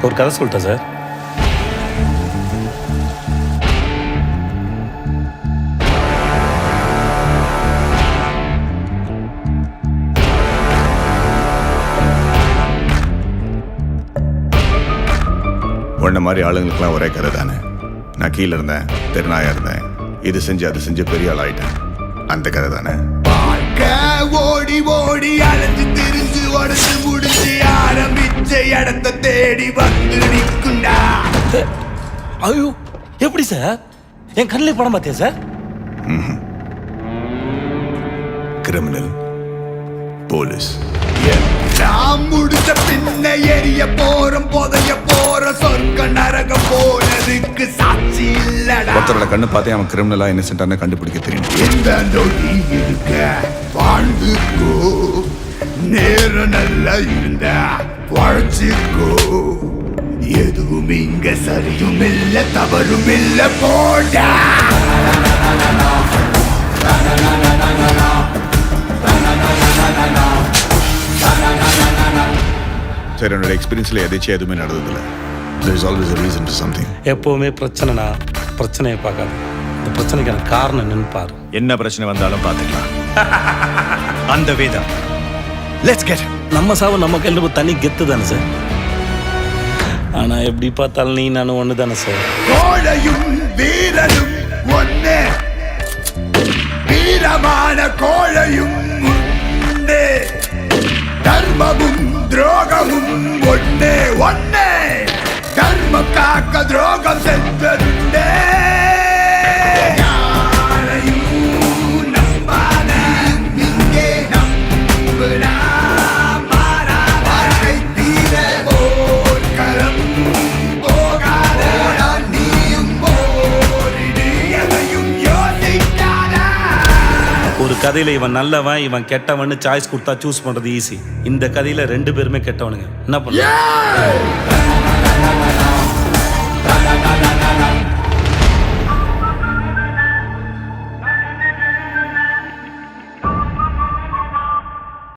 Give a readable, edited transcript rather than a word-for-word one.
ஒரு கதை சொல்லிட்டேன் சார். உன்ன மாதிரி ஆளுங்களுக்குலாம் ஒரே கதை தானே. நான் கீழே இருந்தேன், தெருநாயா இருந்தேன், இது செஞ்சு அது செஞ்சு பெரிய ஆள் ஆயிட்டேன். அந்த கதை தானே. ஓடி ஓடி அலைஞ்சு திரிஞ்சு உடச்சு முடிஞ்சு ஆரம்பிச்ச இடத்த தேடி வந்து நிற்குண்டா. ஐயோ, எப்படி சார்? என் கண்ணிலே படம் பார்த்தியா சார்? Criminal, police. நாம் முடிச்ச பின்ன எரிய போறோம், புதைய போற சொர்க்க நரகம் போனதுக்கு சாட்சி இல்லடா. ஒருத்தரோட கண்ணு பார்த்தே அவன் கிரிமினலா இன்னசென்ட்டான கண்டுபிடிக்க தெரியும். இந்த நொடி இருக்க வாழ்ந்துக்கோ, நேரம் நல்லா இருந்தா வாழ்ச்சிக்கோ. எதுவும் இங்க சரியும் இல்ல தவறும் இல்ல போடா. சரி, என்னோட எக்ஸ்பீரியன்ஸ்ல எதாச்சும் எதுவுமே நடந்ததில்லை. There is always a reason to something. எப்போவுமே பிரச்சனைனா பிரச்சனையை பார்க்காது, இந்த பிரச்சனைக்கான காரணம் என்னன்னு பாரு. என்ன பிரச்சனை வந்தாலும் பார்த்துக்கலாம். அந்த வேதம். Let's get. நம்ம சாவு நம்ம கையில் தனி கெத்து தானே சார். ஆனால் எப்படி பார்த்தாலும் நீ நானும் ஒன்று தானே சார். கோழையும் வீரனும் ஒன்னே, வீரமான கோழையும் ஒன்னே, தர்மமும் துரோகமும் ஒன்னே ஒன்னே, தர்மம் காக்க துரோகம் சென்றே. ஒரு கதையில் இவன் நல்லவன் இவன் கெட்டவன் சாய்ஸ் கொடுத்தா சூஸ் பண்ணுறது ஈஸி. இந்த கதையில் 2 பேருமே கெட்டவனுங்க. என்ன பண்ண